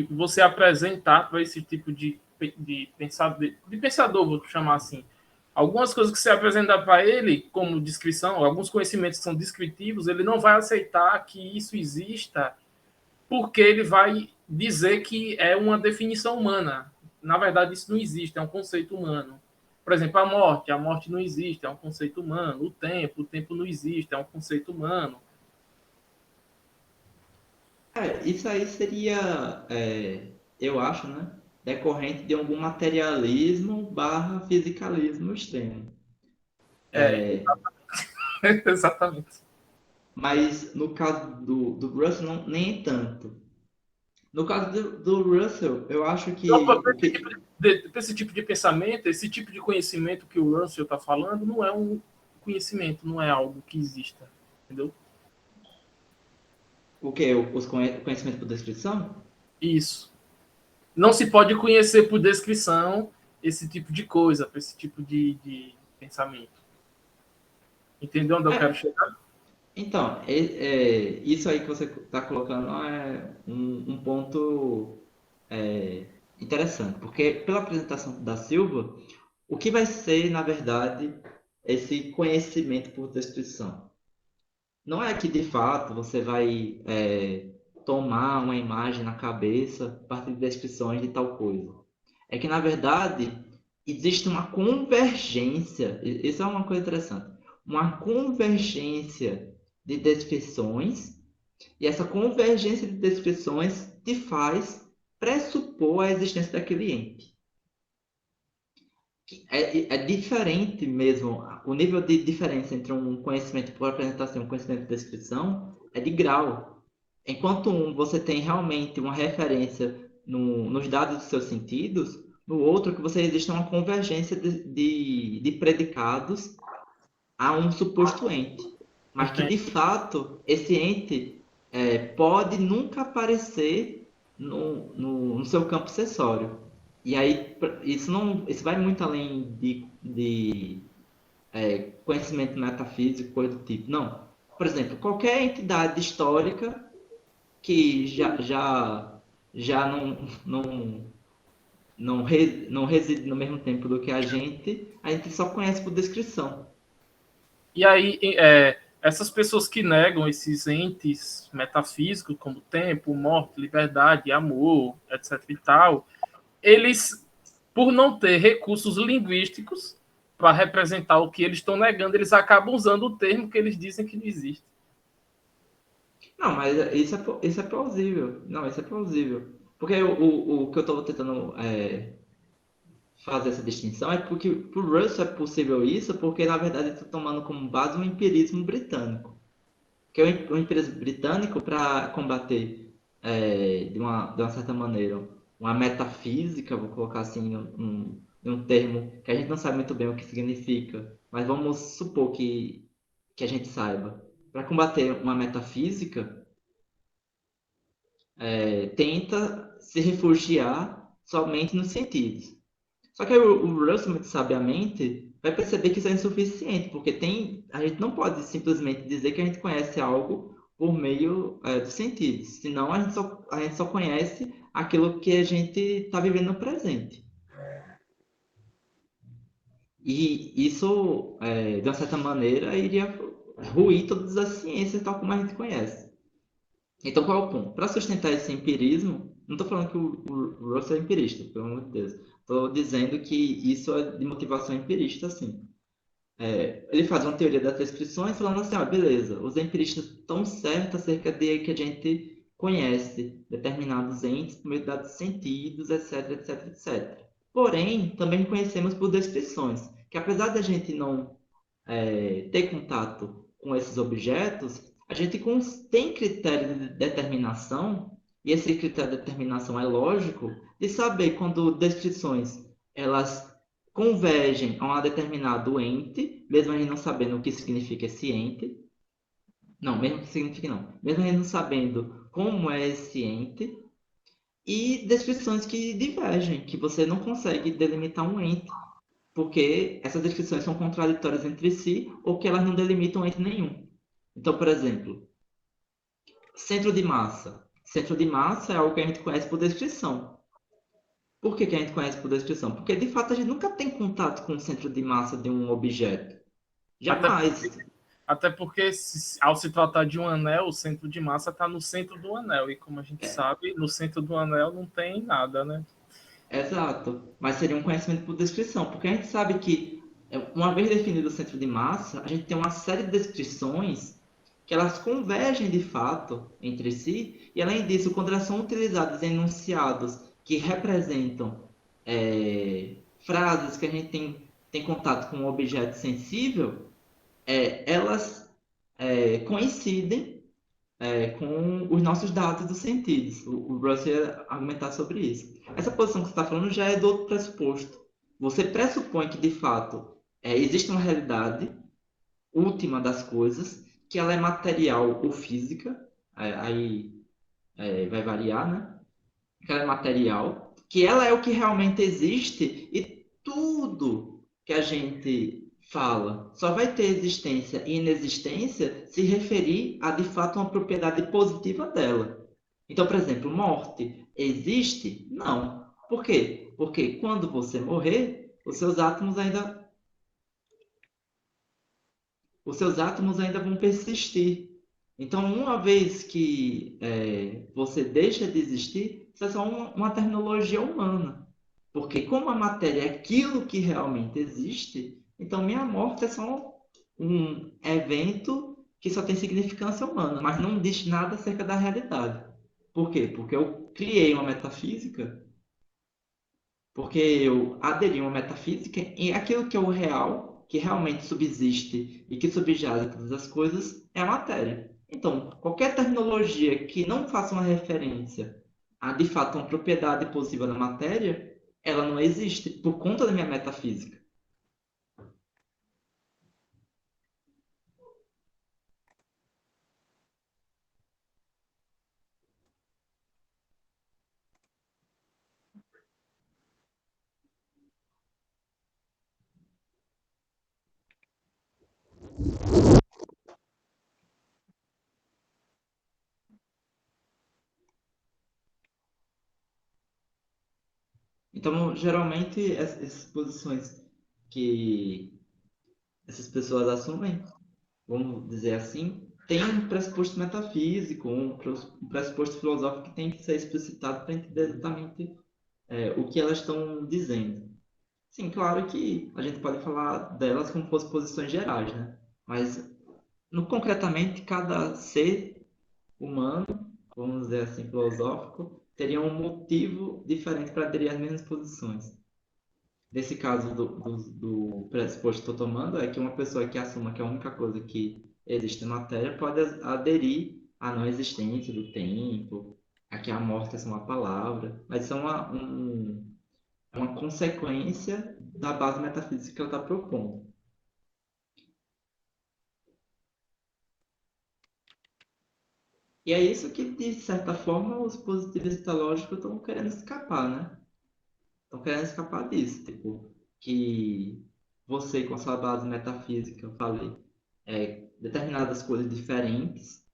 você apresentar para esse tipo de pensador, vou chamar assim, algumas coisas que você apresentar para ele como descrição, alguns conhecimentos que são descritivos, ele não vai aceitar que isso exista porque ele vai dizer que é uma definição humana. Na verdade, isso não existe, é um conceito humano. Por exemplo, a morte não existe, é um conceito humano. O tempo não existe, é um conceito humano. Isso aí seria, eu acho, né, decorrente de algum materialismo barra fisicalismo extremo. Exatamente. Mas no caso do Russell, não, nem tanto. No caso do Russell, eu acho Então, que para esse tipo de pensamento, esse tipo de conhecimento que o Russell está falando, não é um conhecimento, não é algo que exista. Entendeu? o que? Os conhecimentos por descrição? Isso. Não se pode conhecer por descrição esse tipo de coisa, esse tipo de pensamento. Entendeu onde eu quero chegar? Então, isso aí que você está colocando é um ponto interessante, porque pela apresentação da Silva, o que vai ser, na verdade, esse conhecimento por descrição? Não é que, de fato, você vai tomar uma imagem na cabeça a partir de descrições de tal coisa. É que, na verdade, existe uma convergência, isso é uma coisa interessante, uma convergência de descrições, e essa convergência de descrições te faz pressupor a existência daquele ente. É diferente mesmo. O nível de diferença entre um conhecimento por apresentação e um conhecimento por descrição é de grau. Enquanto você tem realmente uma referência nos dados dos seus sentidos, no outro que você existe uma convergência de predicados a um suposto ente. Mas que, de Entende? fato, esse ente pode nunca aparecer no seu campo acessório. E aí, isso vai muito além de conhecimento metafísico, coisa do tipo. Não. Por exemplo, qualquer entidade histórica que já não reside no mesmo tempo do que a gente só conhece por descrição. E aí, essas pessoas que negam esses entes metafísicos, como tempo, morte, liberdade, amor, etc. e tal, eles, por não ter recursos linguísticos para representar o que eles estão negando, eles acabam usando o termo que eles dizem que não existe. Não, mas isso é plausível. Não, isso é plausível. Porque o que eu estou tentando fazer essa distinção é porque para o Russell é possível isso, porque na verdade está tomando como base o empirismo britânico. Que o empirismo britânico, para combater de uma certa maneira uma metafísica, vou colocar assim um termo que a gente não sabe muito bem o que significa, mas vamos supor que a gente saiba. Para combater uma metafísica, tenta se refugiar somente nos sentidos. Só que o Russell, muito sabiamente, vai perceber que isso é insuficiente, porque a gente não pode simplesmente dizer que a gente conhece algo por meio dos sentidos, senão a gente só conhece aquilo que a gente está vivendo no presente. E isso, de uma certa maneira, iria ruir todas as ciências tal como a gente conhece. Então, qual é o ponto? Para sustentar esse empirismo, não estou falando que o Russell é empirista, pelo amor de Deus. Estou dizendo que isso é de motivação empirista, sim. Ele faz uma teoria das descrições falando assim, beleza, os empiristas estão certos acerca de que a gente conhece determinados entes por meio de dados sentidos, etc, etc, etc. Porém, também conhecemos por descrições, que apesar da gente não ter contato com esses objetos, a gente tem critério de determinação, e esse critério de determinação é lógico, de saber quando descrições elas convergem a um determinado ente, mesmo a gente não sabendo o que significa esse ente, não, mesmo que signifique não, mesmo a gente não sabendo como é esse ente, e descrições que divergem, que você não consegue delimitar um ente porque essas descrições são contraditórias entre si ou que elas não delimitam ente nenhum. Então, por exemplo, centro de massa. Centro de massa é algo que a gente conhece por descrição. Por que a gente conhece por descrição? Porque, de fato, a gente nunca tem contato com o centro de massa de um objeto. Até Jamais. Até porque, ao se tratar de um anel, o centro de massa está no centro do anel. E como a gente É, sabe, no centro do anel não tem nada, né? exato. Mas seria um conhecimento por descrição. Porque a gente sabe que, uma vez definido o centro de massa, a gente tem uma série de descrições que elas convergem de fato entre si, e além disso, quando elas são utilizadas em enunciados que representam frases que a gente tem contato com um objeto sensível, elas coincidem com os nossos dados dos sentidos. O Russell ia argumentar sobre isso. Essa posição que você está falando já é do outro pressuposto. Você pressupõe que, de fato, existe uma realidade última das coisas, que ela é material ou física, aí vai variar, né? Que ela é material, que ela é o que realmente existe e tudo que a gente fala só vai ter existência e inexistência se referir a de fato uma propriedade positiva dela. Então, por exemplo, morte existe? Não. Por quê? Porque quando você morrer, os seus átomos ainda vão persistir. Então, uma vez que você deixa de existir, isso é só uma terminologia humana. Porque como a matéria é aquilo que realmente existe, então minha morte é só um evento que só tem significância humana, mas não diz nada acerca da realidade. Por quê? Porque eu criei uma metafísica Porque eu aderi a uma metafísica em aquilo que é o real, que realmente subsiste e que subjaz todas as coisas, é a matéria. Então, qualquer terminologia que não faça uma referência a, de fato, uma propriedade possível da matéria, ela não existe por conta da minha metafísica. Então, geralmente, essas posições que essas pessoas assumem, vamos dizer assim, tem um pressuposto metafísico, um pressuposto filosófico que tem que ser explicitado para entender exatamente o que elas estão dizendo. Sim, claro que a gente pode falar delas como fossem posições gerais, né? Mas, concretamente, cada ser humano, vamos dizer assim, filosófico, teria um motivo diferente para aderir às mesmas posições. Nesse caso do pressuposto que estou tomando, é que uma pessoa que assuma que a única coisa que existe na matéria pode aderir à não existência do tempo, a que a morte é só uma palavra, mas isso é uma consequência da base metafísica que ela está propondo. E é isso que, de certa forma, os positivistas lógicos estão querendo escapar, né? Estão querendo escapar disso, tipo, que você, com a sua base metafísica, eu falei, determinadas coisas diferentes,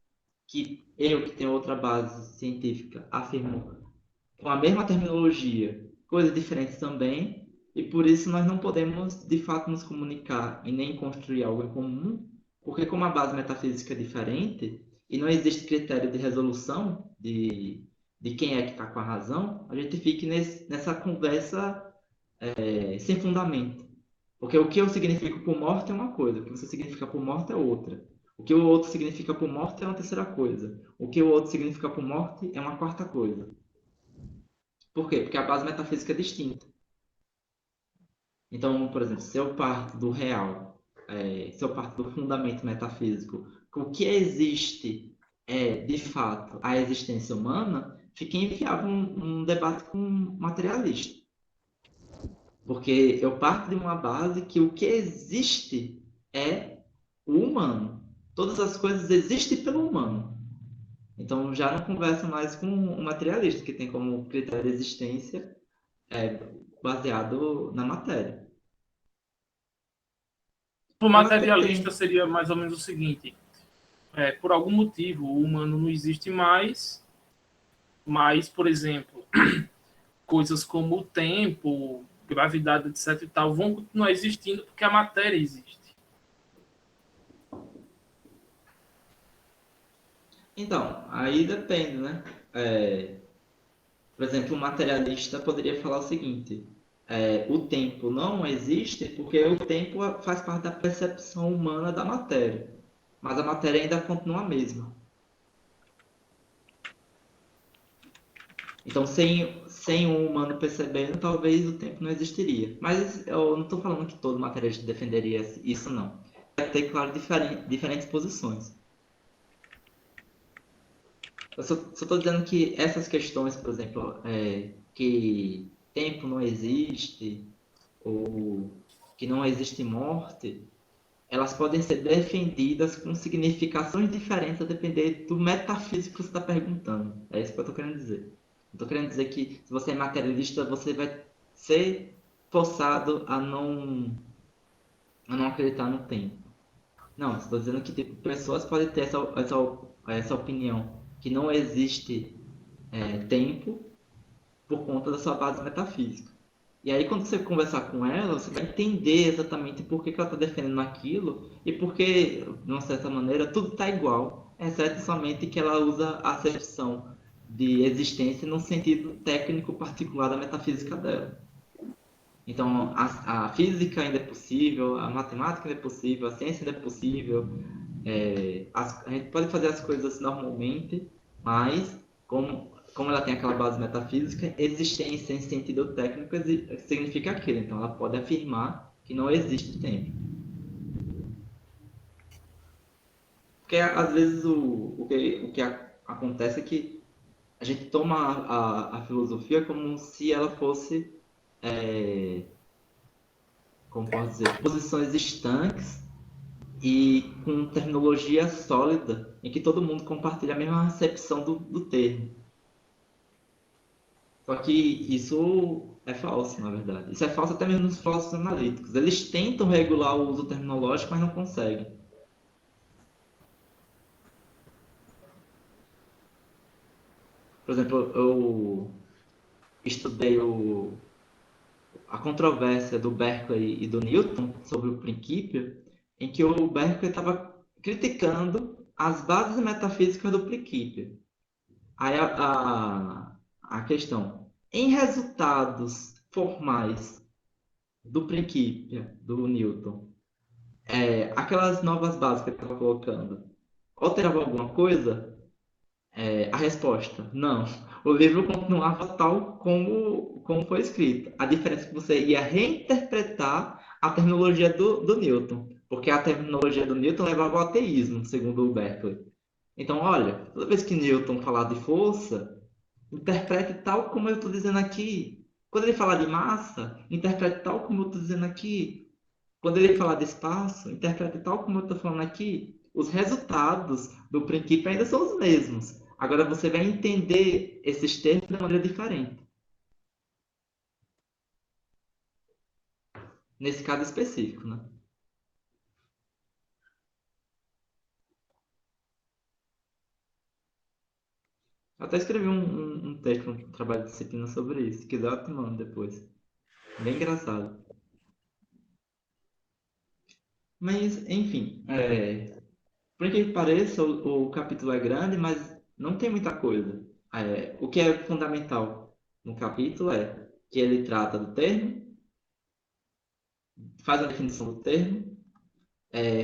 que eu, que tenho outra base científica, afirmo com a mesma terminologia, coisas diferentes também, e por isso nós não podemos, de fato, nos comunicar e nem construir algo em comum, porque como a base metafísica é diferente, e não existe critério de resolução de quem é que está com a razão, a gente fica nessa conversa sem fundamento. Porque o que eu significo por morte é uma coisa, o que você significa por morte é outra. O que o outro significa por morte é uma terceira coisa. O que o outro significa por morte é uma quarta coisa. Por quê? Porque a base metafísica é distinta. Então, por exemplo, se eu parto do real, se eu parto do fundamento metafísico, que o que existe é, de fato, a existência humana, fica inviável um debate com um materialista. Porque eu parto de uma base que o que existe é o humano. Todas as coisas existem pelo humano. Então já não conversa mais com o materialista, que tem como critério de existência baseado na matéria. O Então você materialista tem. seria mais ou menos o seguinte: por algum motivo o humano não existe mais, mas, por exemplo, coisas como o tempo, gravidade, etc. e tal, vão continuar existindo porque a matéria existe. Então, aí depende, né? Por exemplo, um materialista poderia falar o seguinte: o tempo não existe porque o tempo faz parte da percepção humana da matéria, mas a matéria ainda continua a mesma. Então, sem um humano percebendo, talvez o tempo não existiria. Mas eu não estou falando que todo materialista defenderia isso, não. Vai ter, claro, diferentes posições. Eu só estou dizendo que essas questões, por exemplo, que tempo não existe, ou que não existe morte, elas podem ser defendidas com significações diferentes a depender do metafísico que você está perguntando. É isso que eu estou querendo dizer. Estou querendo dizer que se você é materialista, você vai ser forçado a não acreditar no tempo. Não, estou dizendo que tipo, pessoas podem ter essa opinião que não existe tempo por conta da sua base metafísica. E aí, quando você conversar com ela, você vai entender exatamente por que ela está defendendo aquilo e porque, de uma certa maneira, tudo está igual, exceto somente que ela usa a acepção de existência no sentido técnico particular da metafísica dela. Então, a física ainda é possível, a matemática ainda é possível, a ciência ainda é possível, a gente pode fazer as coisas normalmente, mas como como ela tem aquela base metafísica, existência em sentido técnico significa aquilo. Então, ela pode afirmar que não existe tempo. Porque, às vezes, o que acontece é que a gente toma a filosofia como se ela fosse, como posso dizer, posições estanques e com terminologia sólida, em que todo mundo compartilha a mesma recepção do termo. Só que isso é falso, na verdade. Isso é falso até mesmo nos filósofos analíticos. Eles tentam regular o uso terminológico, mas não conseguem. Por exemplo, eu estudei a controvérsia do Berkeley e do Newton sobre o princípio, em que o Berkeley estava criticando as bases metafísicas do princípio. Aí a questão, em resultados formais do princípio do Newton, aquelas novas bases que ele estava colocando, alterava alguma coisa? A resposta, não. O livro continuava tal como foi escrito. A diferença é que você ia reinterpretar a terminologia do Newton, porque a terminologia do Newton levava ao ateísmo, segundo o Berkeley. Então, olha, toda vez que Newton falar de força, interprete tal como eu estou dizendo aqui. Quando ele falar de massa, interprete tal como eu estou dizendo aqui. Quando ele falar de espaço, interprete tal como eu estou falando aqui. Os resultados do princípio ainda são os mesmos. Agora você vai entender esses termos de maneira diferente. Nesse caso específico, né? Eu até escrevi um texto, um trabalho de disciplina sobre isso. Se quiser, eu te mando depois. Bem engraçado. Mas, enfim, por que pareça, o capítulo é grande, mas não tem muita coisa. O que é fundamental no capítulo é que ele trata do termo, faz a definição do termo,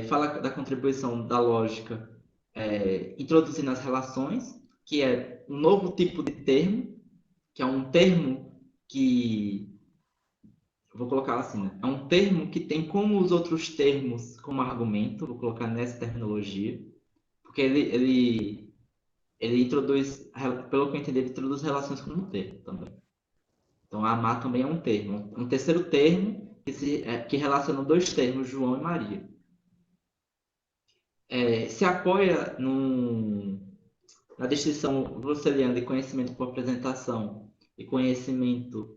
fala da contribuição da lógica, introduzindo as relações, que é um novo tipo de termo, que é um termo que, vou colocar assim, né? É um termo que tem como os outros termos como argumento, vou colocar nessa terminologia, porque ele introduz, pelo que eu entendi, ele introduz relações como um termo também. Então, amar também é um termo. Um terceiro termo que relaciona dois termos, João e Maria. Se apoia na distinção russeliana de conhecimento por apresentação e conhecimento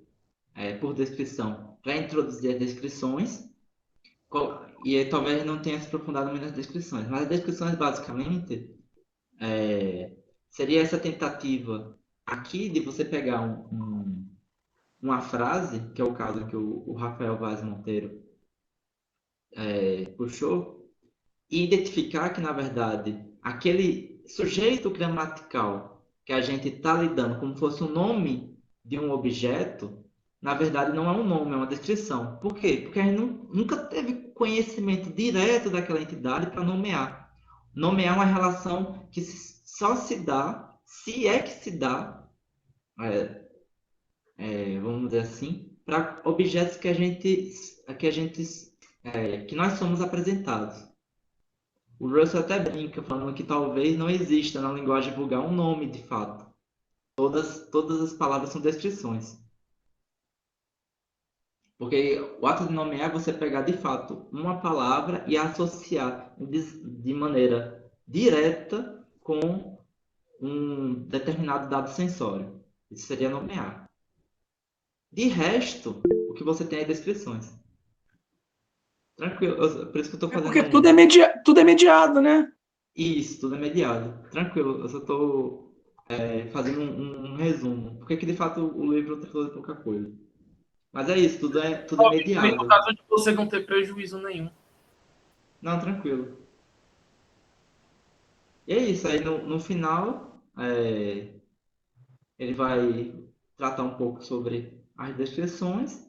por descrição para introduzir as descrições. E aí, talvez não tenha se aprofundado muito nas descrições, mas as descrições basicamente seria essa tentativa aqui de você pegar uma frase, que é o caso que o Rafael Vaz Monteiro puxou, e identificar que, na verdade, aquele sujeito gramatical que a gente está lidando como se fosse o nome de um objeto, na verdade não é um nome, é uma descrição. Por quê? Porque a gente nunca teve conhecimento direto daquela entidade para nomear. Nomear é uma relação que só se dá, se é que se dá, vamos dizer assim, para objetos que nós somos apresentados. O Russell até brinca falando que talvez não exista na linguagem vulgar um nome de fato. Todas as palavras são descrições. Porque o ato de nomear é você pegar de fato uma palavra e associar de maneira direta com um determinado dado sensório. Isso seria nomear. De resto, o que você tem é descrições. Tranquilo, por isso que eu estou É fazendo porque tudo é mediado, né? isso, tudo é mediado. Tranquilo, eu só estou fazendo um resumo. Porque que de fato o livro está falando pouca coisa. Mas é isso, tudo é No mediado. caso de você não ter prejuízo nenhum. Não, tranquilo. E é isso, aí no final ele vai tratar um pouco sobre as descrições,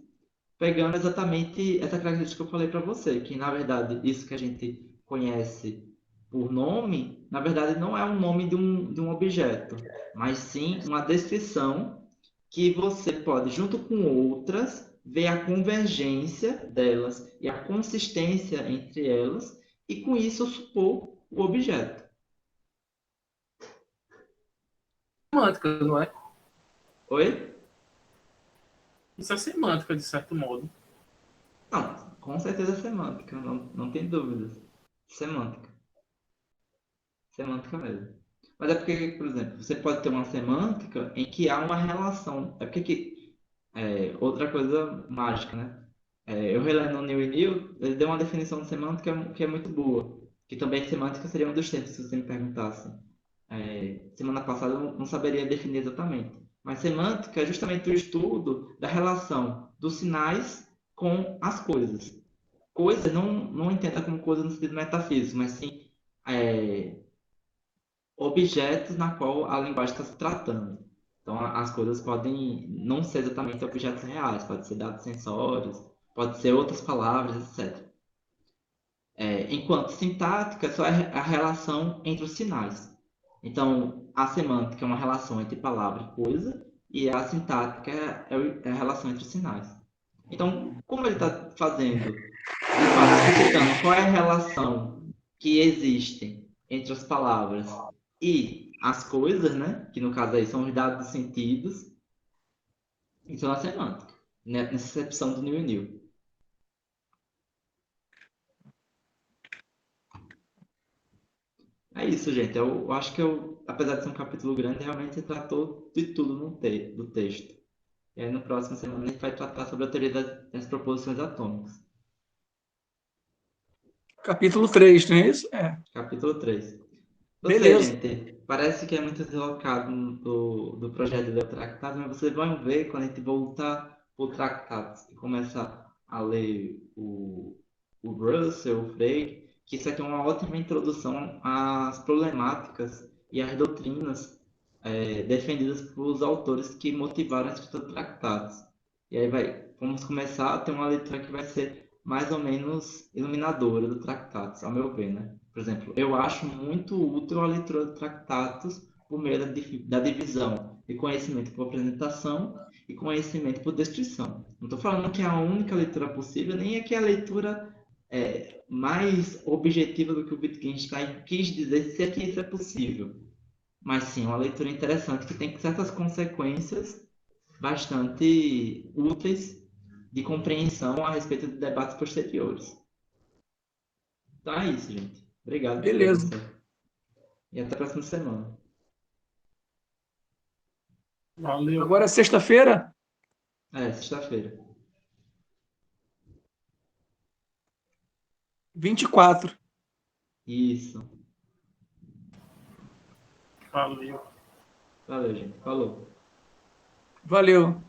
pegando exatamente essa característica que eu falei para você, que na verdade isso que a gente conhece por nome, na verdade não é um nome de um objeto, mas sim uma descrição que você pode, junto com outras, ver a convergência delas e a consistência entre elas, e com isso supor o objeto. Semântica, não é? Oi? Isso é semântica, de certo modo. Não, com certeza é semântica, não tem dúvidas. Semântica. Semântica mesmo. Mas é porque, por exemplo, você pode ter uma semântica em que há uma relação. É porque outra coisa mágica, né? Eu relendo o New e New, ele deu uma definição de semântica que é muito boa. Que também semântica seria um dos termos, se você me perguntasse. Semana passada eu não saberia definir exatamente. Mas semântica é justamente o estudo da relação dos sinais com as coisas. Coisa não entenda como coisa no sentido metafísico, mas sim é, objetos na qual a linguagem está se tratando. Então, as coisas podem não ser exatamente objetos reais, pode ser dados sensórios, pode ser outras palavras, etc. Enquanto sintática só é a relação entre os sinais. Então, a semântica é uma relação entre palavra e coisa, e a sintática é a relação entre os sinais. Então, como ele está fazendo, de fato, explicitando qual é a relação que existe entre as palavras e as coisas, né? Que no caso aí são os dados sentidos, então é a semântica, né? Nessa excepção do New New. É isso, gente. Eu acho que apesar de ser um capítulo grande, realmente tratou de tudo do texto. E aí no próximo semana a gente vai tratar sobre a teoria das proposições atômicas. Capítulo 3, não é isso? É. Capítulo 3. Não sei, Beleza. gente. Parece que é muito deslocado do projeto de ler o tratado, mas vocês vão ver quando a gente voltar o tratado e começar a ler o Russell, o Frege, que isso aqui é uma ótima introdução às problemáticas e às doutrinas defendidas pelos autores que motivaram a escrita do tratado. E aí vamos começar a ter uma leitura que vai ser mais ou menos iluminadora do Tractatus, ao meu ver, né? Por exemplo, eu acho muito útil a leitura do Tractatus por meio da divisão de conhecimento por apresentação e conhecimento por descrição. Não estou falando que é a única leitura possível, nem é que é a leitura mais objetiva do que o Wittgenstein quis dizer, se é que isso é possível. Mas sim, uma leitura interessante que tem certas consequências bastante úteis de compreensão a respeito de debates posteriores. Então é isso, gente. Obrigado por Beleza. atenção. E até a próxima semana. Valeu. Agora é sexta-feira, Sexta-feira. 24. Isso. Valeu. Valeu, gente. Falou. Valeu.